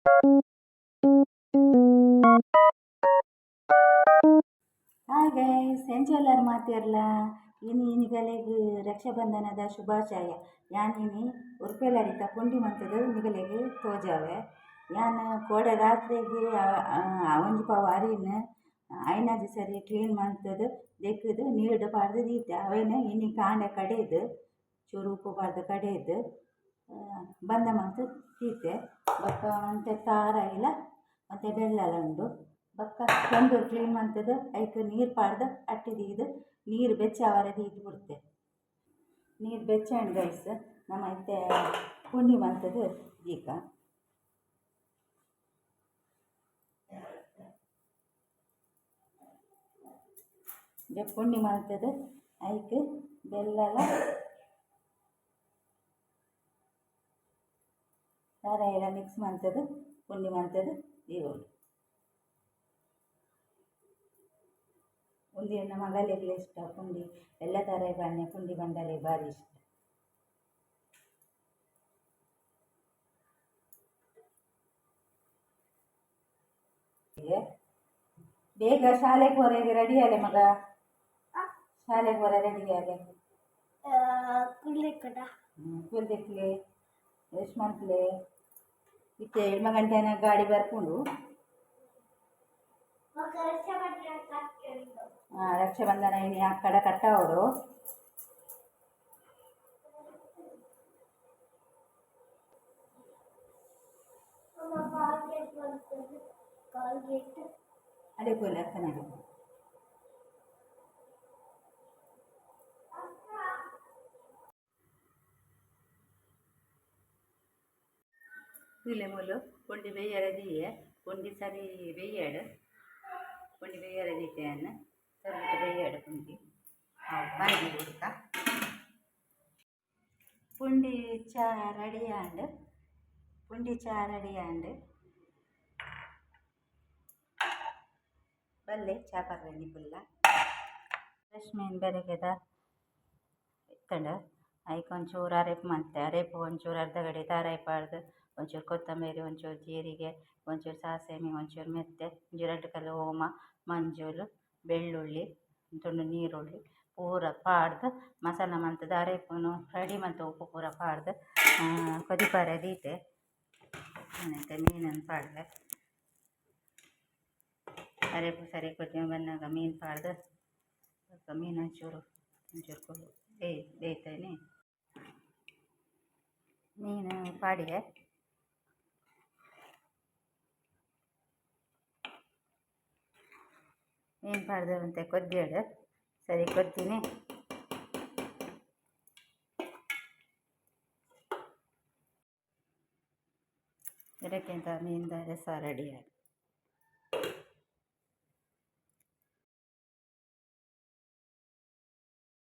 Hi guys, ಎಂಚೆಲ್ಲರು ಮಾತಿರಲ್ಲ. ನಿಗಲೆಗ್ ರಕ್ಷಾಬಂಧನದ ಶುಭಾಶಯ. ಯಾನಿನಿ ಉರ್ಪೆಲರಿತ ಪುಂಡಿ ಮಂತದ ನಿಗಲೆಗ್ ತೋಜಾವೆ. ಯಾನ್ ಕೋಡ ರಾತ್ರಿಗೆ ಒಂಜಿ ಪಾವು ಅರಿನ್ ಐನಾಜಿ ಸರಿ ಕ್ಲೀನ್ ಮಂತದ ದೆಕ್ಕದು ನೀರ್ಡ್ ಪಾಡ್ದು ದೀತೆ. ಅವೇನು ಇನಿ ಕಾಂಡೆ ಕಡೆದು ಚೂರು ಉಪ್ಪು ಪಾಡ್ದು ಕಡೆದು ಬಂದ ಮಂತ್ ತೀತೆ. ಬೊಕ್ಕ ಮತ್ತೆ ತಾರ ಇಲ್ಲ ಮತ್ತೆ ಬೆಲ್ಲಲ ಉಂಡು. ಬೊಕ್ಕ ಕೆಂದೂರು ಕ್ಲೀನ್ ಮಂತದ ಐಕ್ ನೀರು ಪಾಡ್ದು ಅಟ್ಟಿದೀದು ನೀರು ಬೆಚ್ಚಾವರೆ ದೀತು ಬಿಡ್ತೆ. ನೀರು ಬೆಚ್ಚಂಡು ಗೈಸ್ ನಮ್ಮ ಐತೆ ಪುಂಡಿ ಮಂತದ ದೀಕ. ಪುಂಡಿ ಮಂತದ ಐಕ್ ಬೆಲ್ಲಲ ತರ ಎಲ್ಲ ಮಿಕ್ಸ್ ಮಂತದ ಪುಂಡಿ ಮಂತದ ದೀವೊಡು. ಪುಂಡಿ ನಮ್ಮ ಮಗಲಿಗೆ ಇಷ್ಟ. ಪುಂಡಿ ಎಲ್ಲ ಥರ ಬಣ್ಣೆ ಪುಂಡಿ ಬಂಡಲೆ ಭಾರಿ ಇಷ್ಟ. ಬೇಗ ಶಾಲೆಗೆ ಹೊರಗೆ ರೆಡಿ ಆಲೆ ಮಗ, ಶಾಲೆಗೆ ಹೊರ ರೆಡಿ ಆಲೆ. ಕುಲ್ದೆಕ್ಲೆ ಎಷ್ಟು ಮಂತ್ಲೆ ಇತ್ತೆ 7 ಗಂಟೆನ ಗಾಡಿ ಬರ್ಕೊಂಡು ರಕ್ಷಾಬಂಧನ ಇನಿ ಅಕ್ಕಡ ಕಟ್ಟಾವಡು. ಅದೇ ಪೋಲೆ ಅಕ್ಕನಾಗ ಮೂಲು ಪುಂಡಿ ಬೇಯರ ದೀಯೆ ಪುಂಡಿ ಸರಿ ಬೇಯಾಡು. ಪುಂಡಿ ಬೇಯರ ದೀತೆಯನ್ನು ಸರಿ ಬೇಯಾಡು ಪುಂಡಿ ಬಂದಿ ಹುಡ್ಕ ಪುಂಡಿ ಚಾ ರೆಡಿ ಆಂಡ್ ಪುಂಡಿ ಚಾ ರೆಡಿ ಆಂಡ್ ಬಲ್ಲೆ ಚಾ ಪರ್ವೆಂಡಿ ಪುಲ್ಲ ಫ್ರೆಶ್ ಮೀನು ಬೆರಗೆದ ಇತ್ತಂಡು ಐಕ್ ಒಂಚೂರು ಅರೆಪು ಮಂತೆ ಅರೆಪು ಒಂಚೂರು ಅರ್ಧ ಗಡಿ ತಾರಾಯಿಪಾಡ್ದು ಒಂಚೂರು ಕೊತ್ತಂಬರಿ ಒಂಚೂರು ಜೀರಿಗೆ ಒಂಚೂರು ಸಾಸಿವೆ ಒಂಚೂರು ಮೆತ್ತೆ ಒಂಚೂರು 2 ಕಲ್ಲು ಓಮ ಮಂಜೂರು ಬೆಳ್ಳುಳ್ಳಿ ತುಂಡು ನೀರುಳ್ಳಿ ಪೂರ ಪಾಡ್ದು ಮಸಾಲ ಮಂತದ ಅರೆಪುನು ರೆಡಿ ಮಂತ ಉಪ್ಪು ಪೂರ ಪಾಡ್ದು ಕೊದಿಪಾರೆ ದೀತೆ. ಮತ್ತೆ ಮೀನನ್ನು ಪಾಡ್ದೆ ಅರೆಪು ಸರಿ ಕೊಚ್ಚಿ ಬಂದಾಗ ಮೀನು ಪಾಡ್ದು ಮೀನು ಒಂಚೂರು ಬೇಯ್ತೇನೆ. ಮೀನು ಪಾಡಿಗೆ ಮೀನು ಪಾಡ್ದು ಮತ್ತೆ ಕೊದ್ದಿಯಾಡು ಸರಿ ಕೊಡ್ತೀನಿ. ಇದಕ್ಕಿಂತ ಮೀನ್ದ ರಸ ರೆಡಿ ಆಗಿ